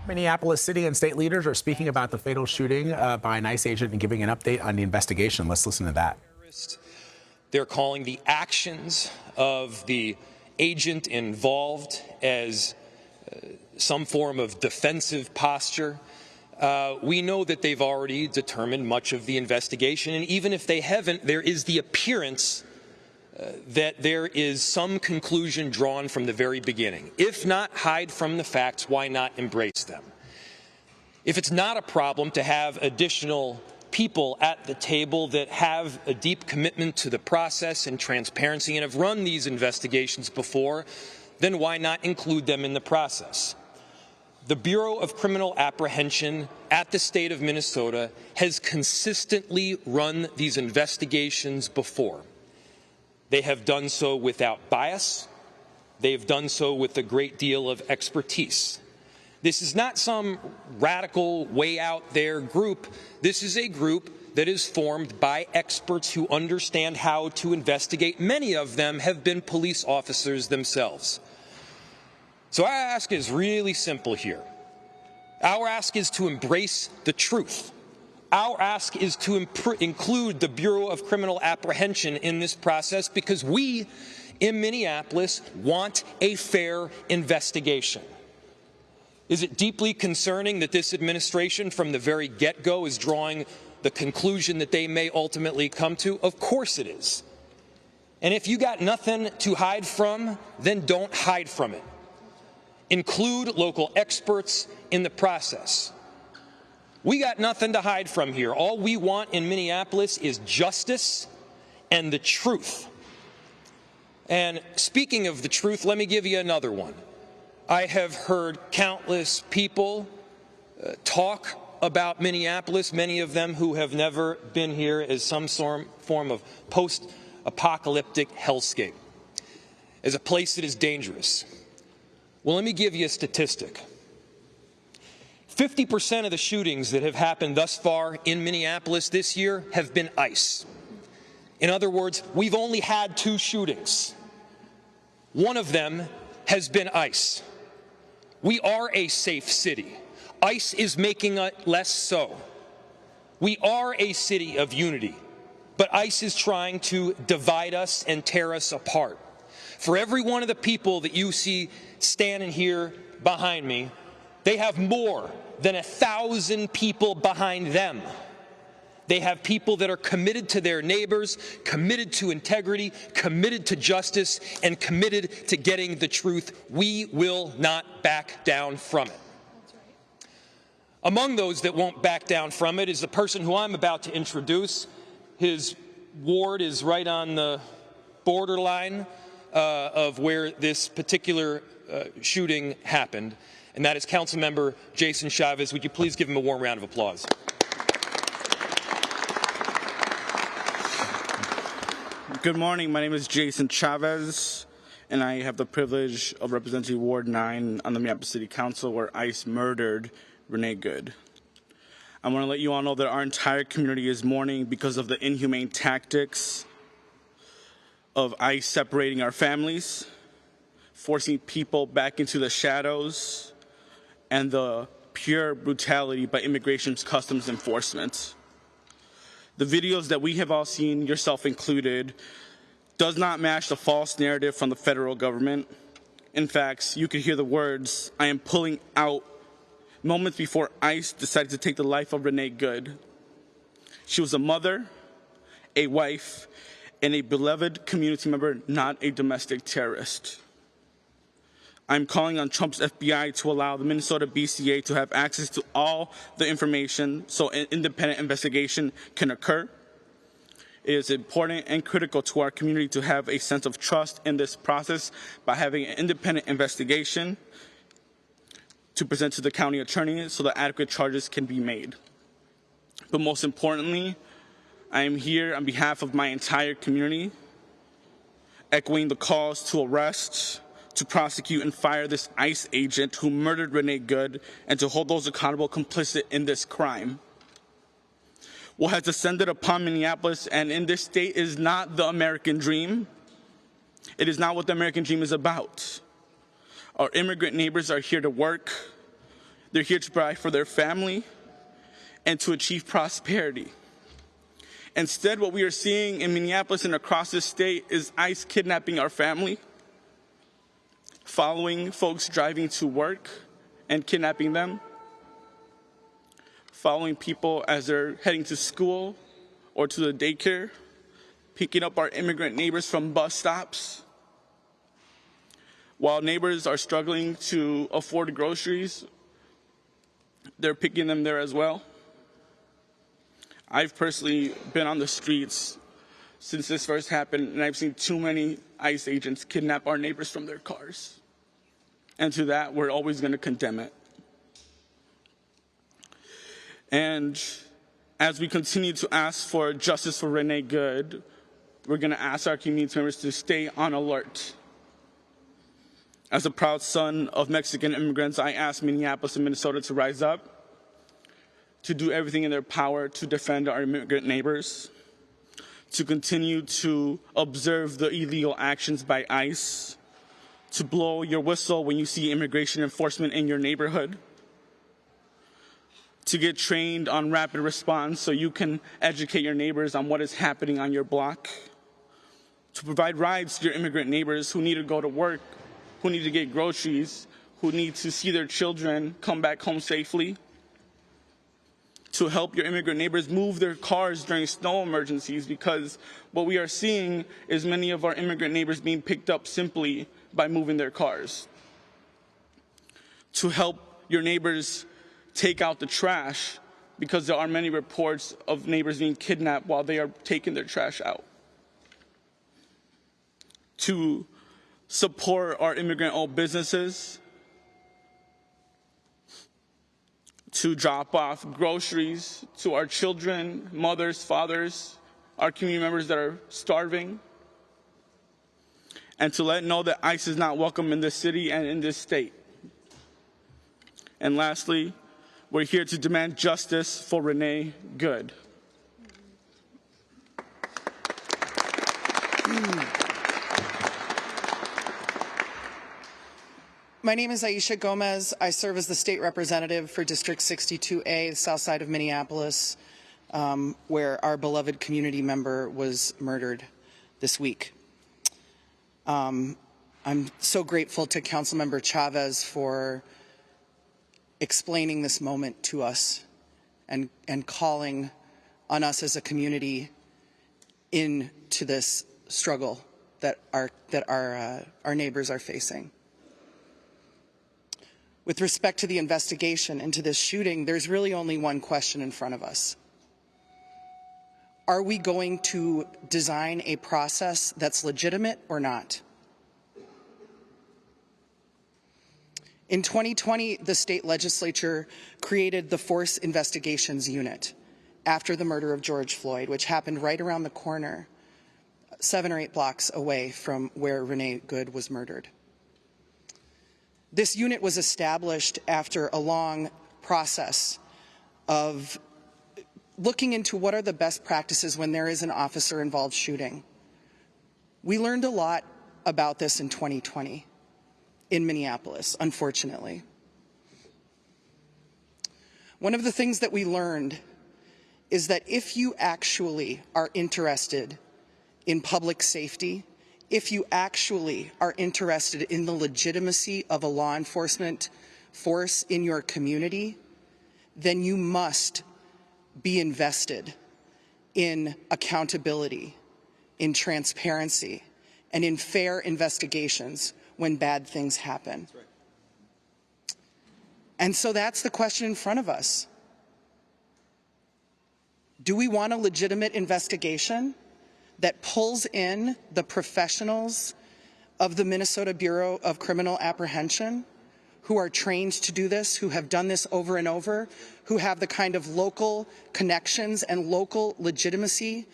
Minneapolis city and state leaders are speaking about the fatal shooting by an ICE agent and giving an update on the investigation. Let's listen to that. They're calling the actions of the agent involved as some form of defensive posture. We know that they've already determined much of the investigation, and even if they haven't, there is the appearance that there is some conclusion drawn from the very beginning. If not hide from the facts, why not embrace them? If it's not a problem to have additional people at the table that have a deep commitment to the process and transparency and have run these investigations before, then why not include them in the process? The Bureau of Criminal Apprehension at the state of Minnesota has consistently run these investigations before. They have done so without bias. They've done so with a great deal of expertise. This is not some radical, way out there group. This is a group that is formed by experts who understand how to investigate. Many of them have been police officers themselves. So our ask is really simple here. Our ask is to embrace the truth. Our ask is to include the Bureau of Criminal Apprehension in this process because we in Minneapolis want a fair investigation. Is it deeply concerning that this administration from the very get-go is drawing the conclusion that they may ultimately come to? Of course it is. And if you got nothing to hide from, then don't hide from it. Include local experts in the process. We got nothing to hide from here. All we want in Minneapolis is justice and the truth. And speaking of the truth, let me give you another one. I have heard countless people talk about Minneapolis, many of them who have never been here, as some form of post-apocalyptic hellscape, as a place that is dangerous. Well, let me give you a statistic. 50% of the shootings that have happened thus far in Minneapolis this year have been ICE. In other words, we've only had 2 shootings. One of them has been ICE. We are a safe city. ICE is making it less so. We are a city of unity, but ICE is trying to divide us and tear us apart. For every one of the people that you see standing here behind me, they have more than 1,000 people behind them. They have people that are committed to their neighbors, committed to integrity, committed to justice, and committed to getting the truth. We will not back down from it. Among those that won't back down from it is the person who I'm about to introduce. His ward is right on the borderline of where this particular shooting happened, and that is Councilmember Jason Chavez. Would you please give him a warm round of applause? Good morning. My name is Jason Chavez, and I have the privilege of representing Ward 9 on the Minneapolis City Council, where ICE murdered Renee Good. I want to let you all know that our entire community is mourning because of the inhumane tactics of ICE separating our families, forcing people back into the shadows, and the pure brutality by Immigration's Customs Enforcement. The videos that we have all seen, yourself included, does not match the false narrative from the federal government. In fact, you could hear the words, "I am pulling out," moments before ICE decided to take the life of Renee Good. She was a mother, a wife, and a beloved community member, not a domestic terrorist. I'm calling on Trump's FBI to allow the Minnesota BCA to have access to all the information so an independent investigation can occur. It is important and critical to our community to have a sense of trust in this process by having an independent investigation to present to the county attorney so that adequate charges can be made. But most importantly, I am here on behalf of my entire community, echoing the calls to arrest, to prosecute and fire this ICE agent who murdered Renee Good, and to hold those accountable complicit in this crime. What has descended upon Minneapolis and in this state is not the American dream. It is not what the American dream is about. Our immigrant neighbors are here to work. They're here to provide for their family and to achieve prosperity. Instead, what we are seeing in Minneapolis and across the state is ICE kidnapping our family, following folks driving to work and kidnapping them, following people as they're heading to school or to the daycare, picking up our immigrant neighbors from bus stops. While neighbors are struggling to afford groceries, they're picking them there as well. I've personally been on the streets since this first happened, and I've seen too many ICE agents kidnap our neighbors from their cars. And to that, we're always going to condemn it. And as we continue to ask for justice for Renee Good, we're going to ask our community members to stay on alert. As a proud son of Mexican immigrants, I ask Minneapolis and Minnesota to rise up, to do everything in their power to defend our immigrant neighbors, to continue to observe the illegal actions by ICE, to blow your whistle when you see immigration enforcement in your neighborhood, to get trained on rapid response so you can educate your neighbors on what is happening on your block, to provide rides to your immigrant neighbors who need to go to work, who need to get groceries, who need to see their children come back home safely, to help your immigrant neighbors move their cars during snow emergencies, because what we are seeing is many of our immigrant neighbors being picked up simply by moving their cars. To help your neighbors take out the trash, because there are many reports of neighbors being kidnapped while they are taking their trash out. To support our immigrant-owned businesses, to drop off groceries to our children, mothers, fathers, our community members that are starving, and to let know that ICE is not welcome in this city and in this state. And lastly, we're here to demand justice for Renee Good. My name is Aisha Gomez. I serve as the state representative for District 62A, the south side of Minneapolis, where our beloved community member was murdered this week. I'm so grateful to Councilmember Chavez for explaining this moment to us and calling on us as a community into this struggle that our neighbors are facing. With respect to the investigation into this shooting, there's really only one question in front of us. Are we going to design a process that's legitimate or not? In 2020, the state legislature created the Force Investigations Unit after the murder of George Floyd, which happened right around the corner, 7 or 8 blocks away from where Renee Good was murdered. This unit was established after a long process of looking into what are the best practices when there is an officer-involved shooting. We learned a lot about this in 2020 in Minneapolis, unfortunately. One of the things that we learned is that if you actually are interested in public safety, if you actually are interested in the legitimacy of a law enforcement force in your community, then you must be invested in accountability, in transparency, and in fair investigations when bad things happen. That's right. And so that's the question in front of us. Do we want a legitimate investigation that pulls in the professionals of the Minnesota Bureau of Criminal Apprehension who are trained to do this, who have done this over and over, who have the kind of local connections and local legitimacy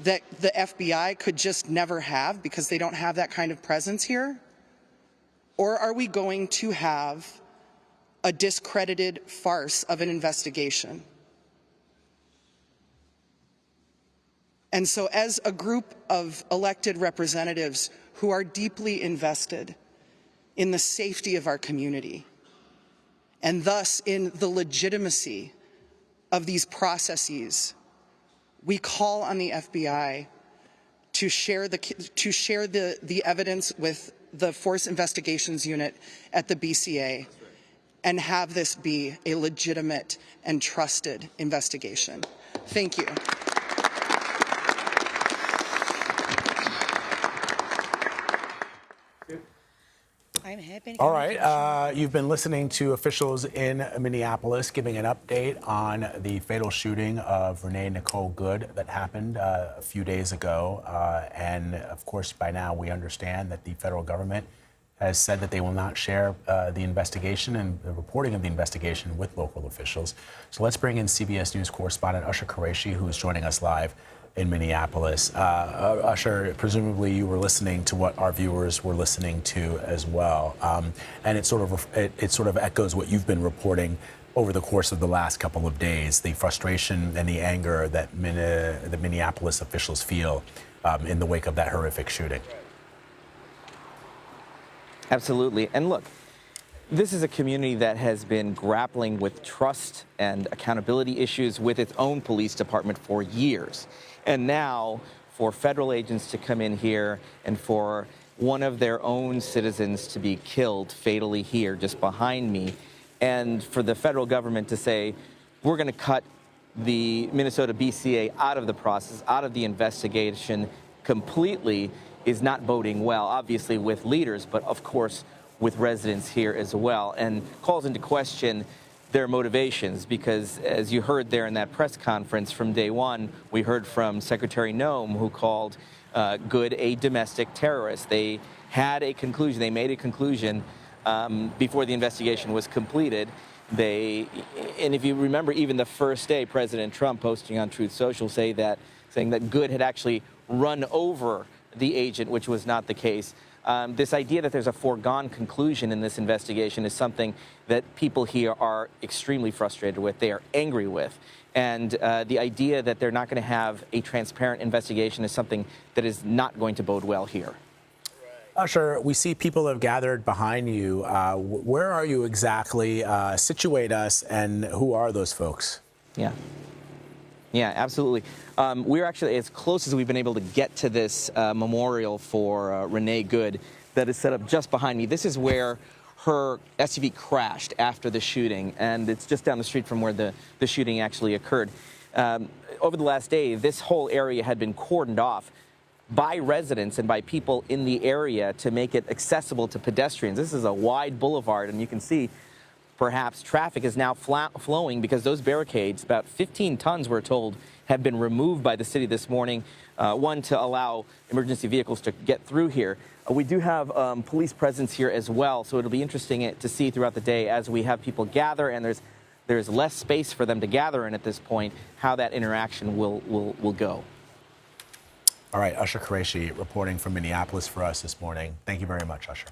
that the FBI could just never have because they don't have that kind of presence here? Or are we going to have a discredited farce of an investigation? And so as a group of elected representatives who are deeply invested in the safety of our community And thus, in the legitimacy of these processes, we call on the FBI to share the evidence with the Force Investigations Unit at the BCA and have this be a legitimate and trusted investigation. Thank you. All right. You've been listening to officials in Minneapolis giving an update on the fatal shooting of Renee Nicole Good that happened a few days ago. And of course, by now we understand that the federal government has said that they will not share the investigation and the reporting of the investigation with local officials. So let's bring in CBS News correspondent Ash-har Quraishi, who is joining us live in Minneapolis. Ash-har, presumably you were listening to what our viewers were listening to as well, and it sort of echoes what you've been reporting over the course of the last couple of days, the frustration and the anger that the Minneapolis officials feel in the wake of that horrific shooting. Absolutely. And look, this is a community that has been grappling with trust and accountability issues with its own police department for years. And now for federal agents to come in here and for one of their own citizens to be killed fatally here just behind me, and for the federal government to say, we're going to cut the Minnesota BCA out of the process, out of the investigation completely, is not boding well, obviously with leaders, but of course with residents here as well, and calls into question their motivations, because as you heard there in that press conference from day one, we heard from Secretary Noem, who called Good a domestic terrorist. They had a conclusion, they made a conclusion before the investigation was completed. And if you remember, even the first day, President Trump posting on Truth Social saying that Good had actually run over the agent, which was not the case. This idea that there's a foregone conclusion in this investigation is something that people here are extremely frustrated with. They are angry with. And the idea that they're not going to have a transparent investigation is something that is not going to bode well here. Ash-har, we see people have gathered behind you. Where are you exactly? Situate us, and who are those folks? Yeah, absolutely. We're actually as close as we've been able to get to this memorial for Renee Good that is set up just behind me. This is where her SUV crashed after the shooting, and it's just down the street from where the shooting actually occurred. Over the last day, this whole area had been cordoned off by residents and by people in the area to make it accessible to pedestrians. This is a wide boulevard, and you can see perhaps traffic is now flowing because those barricades, about 15 tons we're told, have been removed by the city this morning, one to allow emergency vehicles to get through here. We do have police presence here as well, so it'll be interesting to see throughout the day as we have people gather and there's less space for them to gather in at this point, how that interaction will go. All right, Ash-har Quraishi reporting from Minneapolis for us this morning. Thank you very much, Ash-har.